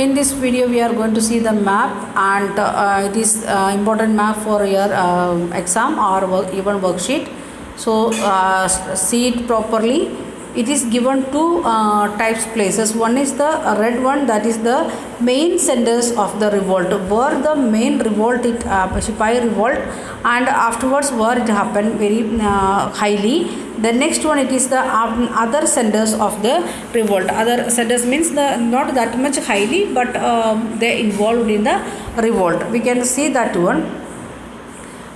In this video we are going to see the map, and it is important map for your exam or even worksheet. So see it properly. It is given two types places. One is the red one, that is the main centers of the revolt, where the main revolt, Sipahi revolt, and afterwards where it happened very highly. The next one, it is the other centers of the revolt. Other centers means the not that much highly, but they involved in the revolt. We can see that one.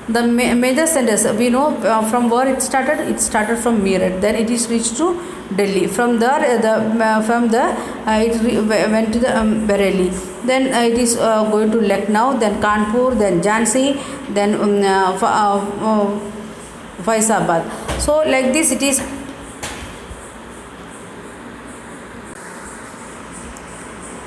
The major centers, we know from where it started from Meerut, then it is reached to Delhi. From there it went to the Bareilly, then it is going to Lucknow, then Kanpur, then Jhansi, then Faizabad. So like this it is.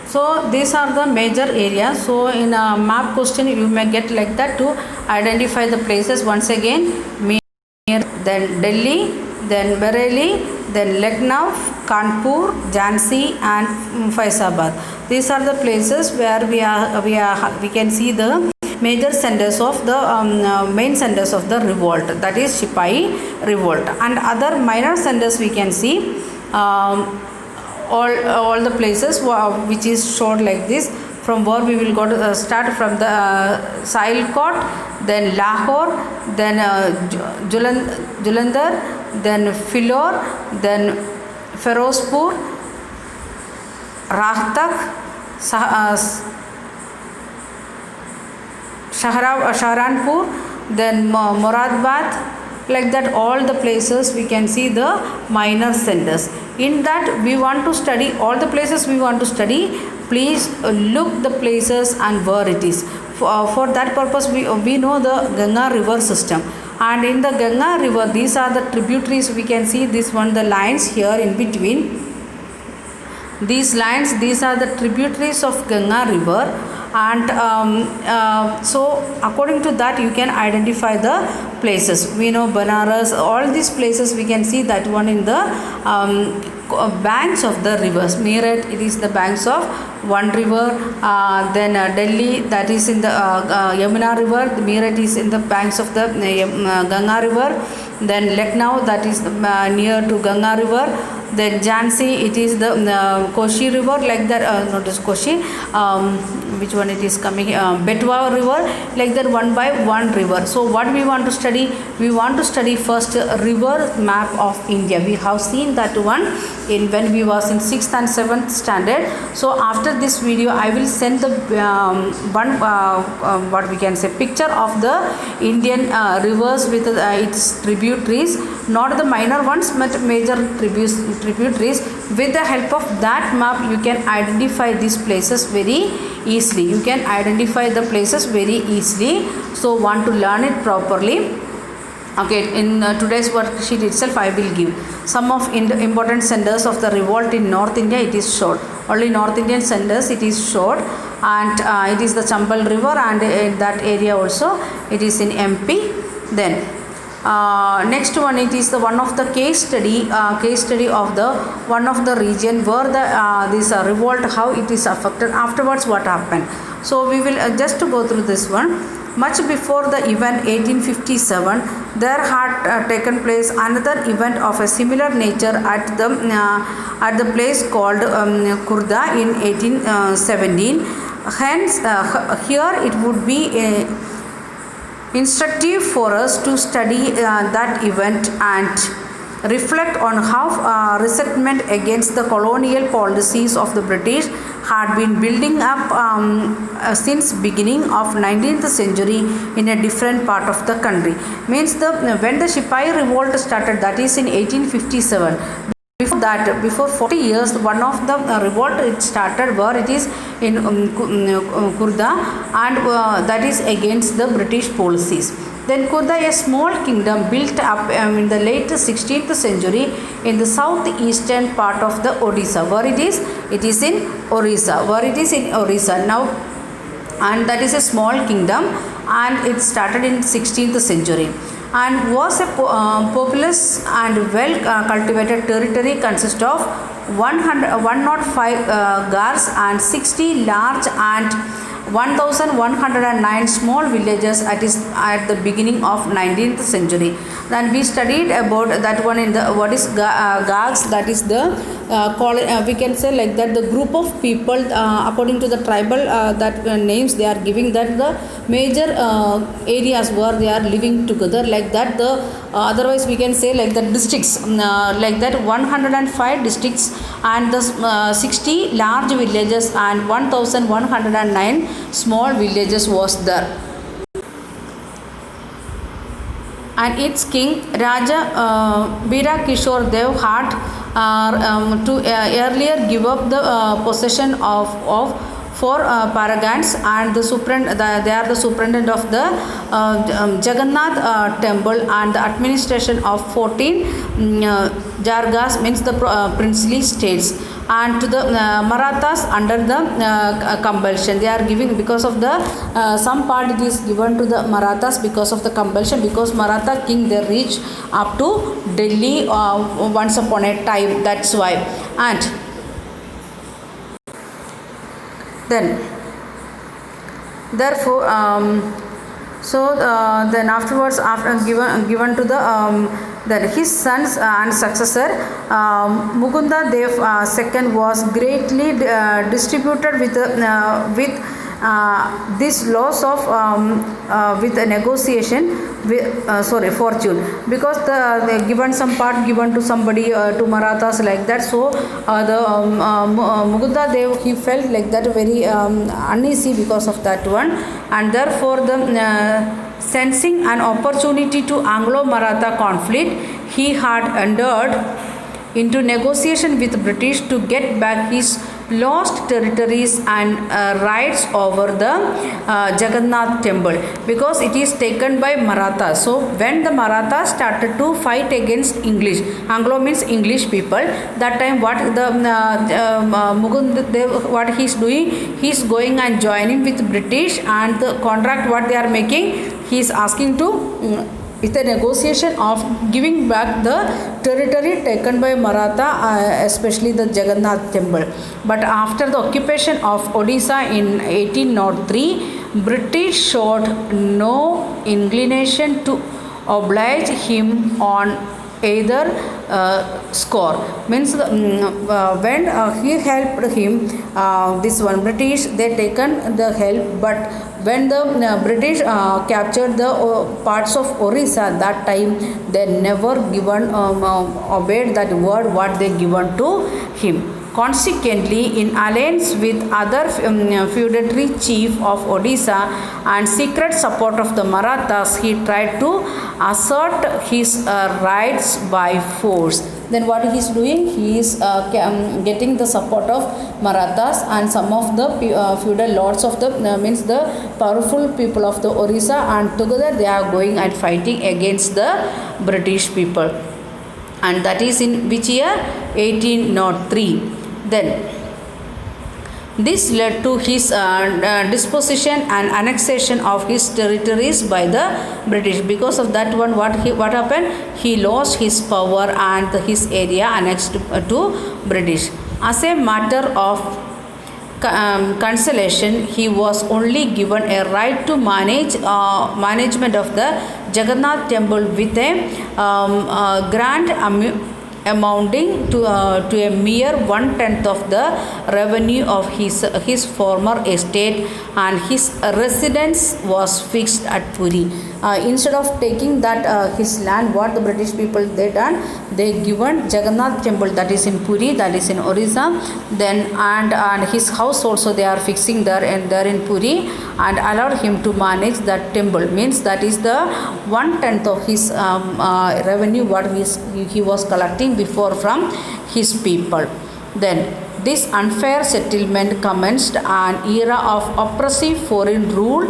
So these are the major areas. So in a map question you may get like that to identify the places. Once again, Meerut, then Delhi, then Bareilly, then Lucknow, Kanpur, Jhansi and Faizabad. These are the places where we can see the major centers of the main centers of the revolt, that is Sipahi revolt, and other minor centers we can see. All the places which is shown like this. From where we will go to start from the Sialkot, then Lahore, then Jalandhar, then Philor, then Ferozpur, Rahtak, Shahranpur, then Moradabad. Like that, all the places we can see the minor centers. In that we want to study all the places we want to study. Please look the places and where it is. For that purpose we know the Ganga river system, and in the Ganga river these are the tributaries. We can see this one, the lines here in between. These lines, these are the tributaries of Ganga river, and so according to that you can identify the places. We know Banaras, all these places we can see that one in the banks of the rivers. Meerut, it is the banks of one river, then Delhi, that is in the Yamuna river. Meerut is in the banks of the Ganga river. Then Lucknow, that is near to Ganga river. Then Jhansi, it is the Koshi river, like that, not just Koshi, which one it is coming, Betwa river, like that, one by one river. So what we want to study? We want to study first river map of India. We have seen that one in when we was in 6th and 7th standard. So after this video I will send the one what we can say picture of the Indian rivers with its tributaries, not the minor ones but major tributaries. With the help of that map you can identify these places very easily. You can identify the places very easily. So want to learn it properly. Okay, in today's worksheet itself I will give some of important centers of the revolt in North India. It is short, only North Indian centers it is short, and it is the Chambal river, and in that area also it is in MP. Then next one, it is the one of the case study of the one of the region where the this revolt, how it is affected, afterwards what happened. So we will just to go through this one. Much before the event 1857, there had taken place another event of a similar nature at the place called Khurda in 1817. Hence here it would be instructive for us to study that event and reflect on how resentment against the colonial policies of the British had been building up since beginning of 19th century in a different part of the country. Means when the Sipahi revolt started, that is in 1857. Before that, before 40 years, one of the revolt it started where it is in Khurda, and that is against the British policies. Then Khurda, a small kingdom built up in the late 16th century in the southeastern part of the Odisha. Where it is? It is in Orissa. Where it is in Orissa now, and that is a small kingdom, and it started in 16th century. And was a populous and well cultivated territory consist of 105 guards and 60 large and 1109 small villages at the beginning of 19th century. Then we studied about that one in the what is Gags, that is the we can say like that the group of people according to the tribal that names they are giving, that the major areas where they are living together, like that the otherwise we can say like the districts, like that 105 districts and the 60 large villages and 1109 small villages was there. And its king Raja Bira Kishore Dev had to earlier give up the possession of four paragons, and they are the superintendent of the Jagannath temple and the administration of 14 Jargas, means the princely states, and to the Marathas under the compulsion. They are giving because of the some part it is given to the Marathas because of the compulsion, because Maratha king they reached up to Delhi once upon a time, that's why. And then therefore then afterwards, after given to the then his sons and successor Mukunda Dev II was greatly distributed with this loss of with a negotiation with fortune, because they given some part given to somebody to Marathas like that. So the Mukunda Dev, he felt like that very uneasy because of that one, and therefore the sensing an opportunity to Anglo-Maratha conflict, he had entered into negotiation with British to get back his lost territories and rights over the Jagannath temple, because it is taken by Marathas. So when the Marathas started to fight against English, Anglo means English people, that time what the Mukund Dev, what he is doing, he is going and joining with British, and the contract what they are making, he is asking to with a negotiation of giving back the territory taken by Maratha, especially the Jagannath temple. But after the occupation of Odisha in 1803, British showed no inclination to oblige him on either score, means when he helped him, this one British they taken the help, but when the British captured the parts of Orissa, that time they never given obeyed that word what they given to him. Consequently, in alliance with other feudatory chief of Odisha and secret support of the Marathas, he tried to assert his rights by force. Then what he is doing? He is getting the support of Marathas and some of the feudal lords of the means the powerful people of the Orissa, and together they are going and fighting against the British people. And that is in which year? 1803. Then this led to his disposition and annexation of his territories by the British. Because of that one, what happened? He lost his power and his area annexed to British. As a matter of consolation, he was only given a right to management of the Jagannath temple with a grant amounting to a mere 1/10 of the revenue of his former estate, and his residence was fixed at Puri. Instead of taking that his land, what the British people they done, they given Jagannath temple, that is in Puri, that is in Orissa, then and his house also they are fixing there and there in Puri, and allowed him to manage that temple, means that is the 1/10 of his revenue what he was collecting before from his people. Then this unfair settlement commenced an era of oppressive foreign rule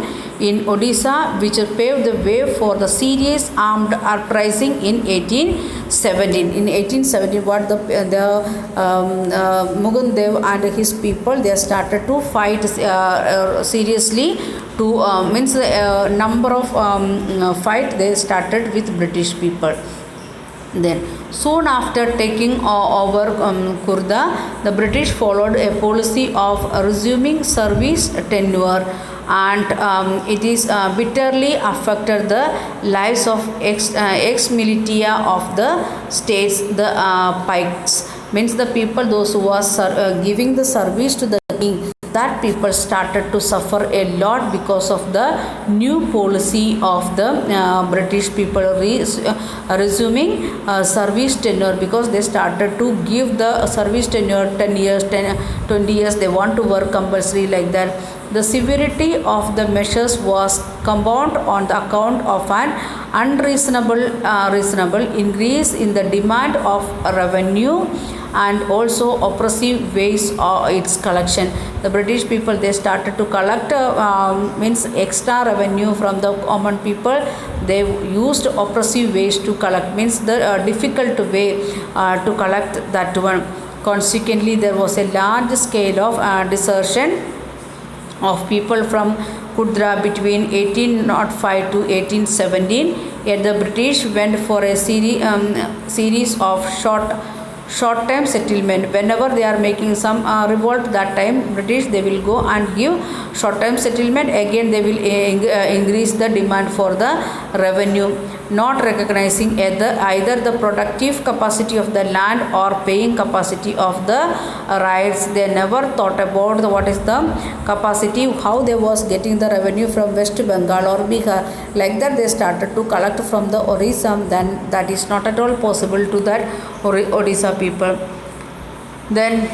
in Odisha, which paved the way for the serious armed uprising in 1817. In 1817, what the Mukund Dev and his people, they started to fight seriously to means number of fight they started with British people. Then, soon after taking over Kurda, the British followed a policy of resuming service tenure, and it is bitterly affected the lives of ex militia of the states. The Pikes means the people those who was giving the service to the king, that people started to suffer a lot because of the new policy of the British people resuming service tenure, because they started to give the service tenure 10 years, 20 years, they want to work compulsory like that. The severity of the measures was compounded on the account of an reasonable increase in the demand of revenue and also oppressive ways of its collection. The British people, they started to collect means extra revenue from the common people. They used oppressive ways to collect, means the difficult way to collect that one. Consequently, there was a large scale of desertion of people from Kudra between 1805 to 1817. Yet the British went for a series of short-term settlement. Whenever they are making some revolt, that time British, they will go and give short-term settlement. Again, they will increase the demand for the revenue, not recognizing either the productive capacity of the land or paying capacity of the rights. They never thought about what is the capacity, how they was getting the revenue from West Bengal or Bihar. Like that, they started to collect from the Orissa. Then that is not at all possible to that Odisha people. Then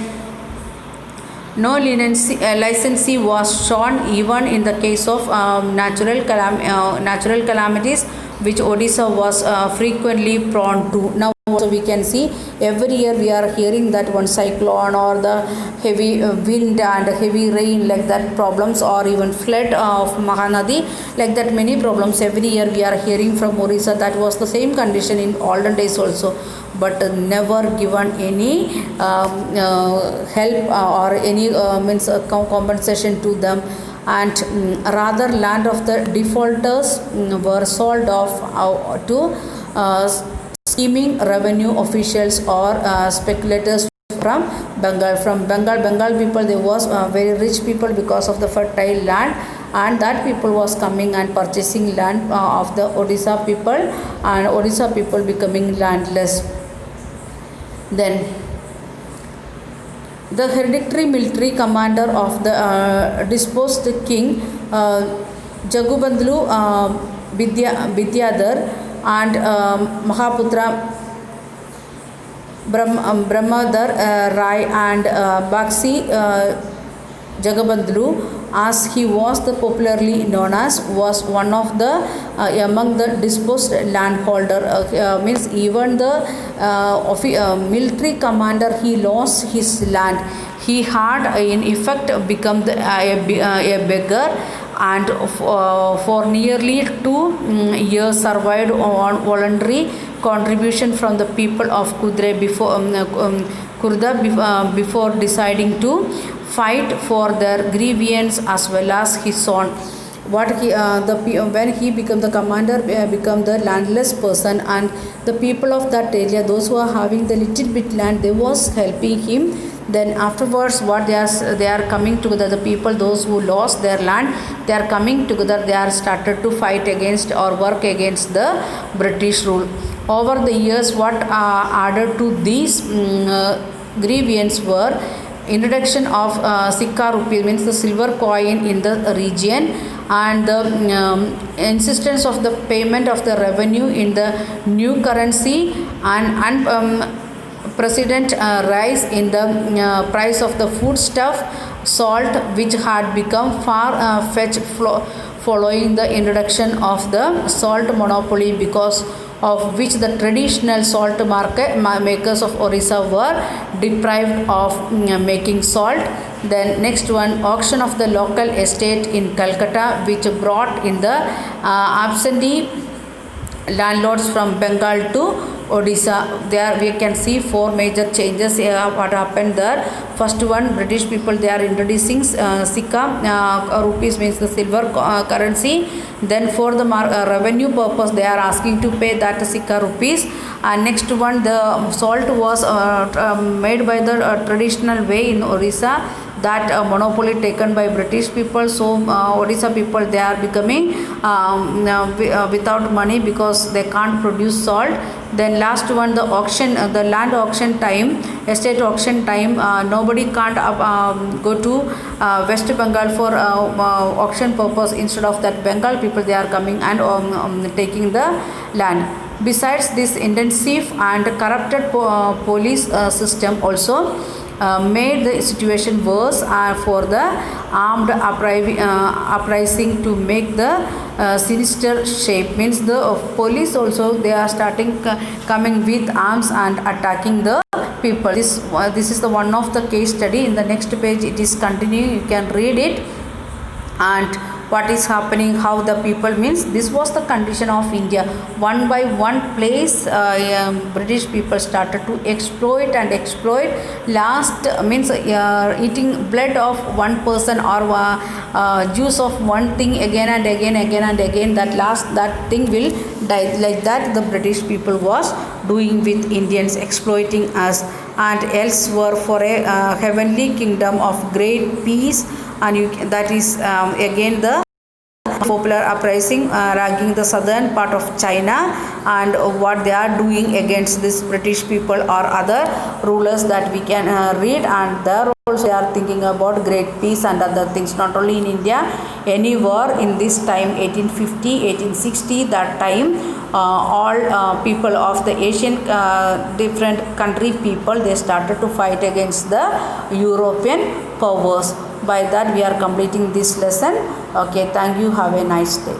no licensee was shown even in the case of natural calamities, which Odisha was frequently prone to. Now also we can see every year we are hearing that one cyclone or the heavy wind and heavy rain, like that problems, or even flood of Mahanadi, like that many problems every year we are hearing from Odisha. That was the same condition in olden days also, but never given any help or any means compensation to them. And rather land of the defaulters were sold off to scheming revenue officials or speculators from Bengal. Bengal people, they was very rich people because of the fertile land, and that people was coming and purchasing land of the Odisha people, and Odisha people becoming landless. Then the hereditary military commander of the dispossessed king Jagubandlu Vidyadhar and Mahaputra Brahmadhar Rai and Bakshi Jagabandlu, as he was the popularly known as, was one of the among the dispossessed landholder. Means even the military commander, he lost his land. He had in effect become a beggar, and for nearly 2 years survived on voluntary contribution from the people of Kurda before deciding to fight for their grievance as well as his own. What he when he became the commander, become the landless person, and the people of that area, those who are having the little bit land, they was helping him. Then afterwards, what they are coming together, the people those who lost their land, they are coming together, they are started to fight against or work against the British rule. Over the years, what added to these grievance were introduction of Sikka rupee, means the silver coin in the region, and the insistence of the payment of the revenue in the new currency, and precedent rise in the price of the foodstuff, salt, which had become far fetched following the introduction of the salt monopoly, because of which the traditional salt makers of Orissa were deprived of making salt. Then next one, auction of the local estate in Calcutta, which brought in the absentee landlords from Bengal to Odisha. There we can see 4 major changes what happened there. First one, British people, they are introducing Sikka rupees, means the silver currency. Then for the revenue purpose, they are asking to pay that Sikka rupees, And next one, the salt was made by the traditional way in Orissa, that monopoly taken by British people. So Odisha people, they are becoming without money because they can't produce salt. Then last one, the auction, the land auction time, estate auction time, nobody can't go to West Bengal for auction purpose. Instead of that, Bengal people, they are coming and taking the land. Besides this intensive and corrupted police system also made the situation worse for the armed uprising to make the sinister shape. Means the police also, they are starting coming with arms and attacking the people. This is the one of the case study. In the next page it is continuing, you can read it. And what is happening, how the people, means this was the condition of India. One by one place, British people started to exploit and exploit. Last means eating blood of one person, or juice of one thing again and again, and again, that last that thing will die. Like that the British people was doing with Indians, exploiting us. And else were for a heavenly kingdom of great peace. And that is again the popular uprising, ragging the southern part of China, and what they are doing against this British people or other rulers, that we can read. And there also they are thinking about great peace and other things, not only in India, anywhere in this time, 1850, 1860, that time, all people of the Asian different country people, they started to fight against the European powers. By that we are completing this lesson. Okay, thank you, have a nice day.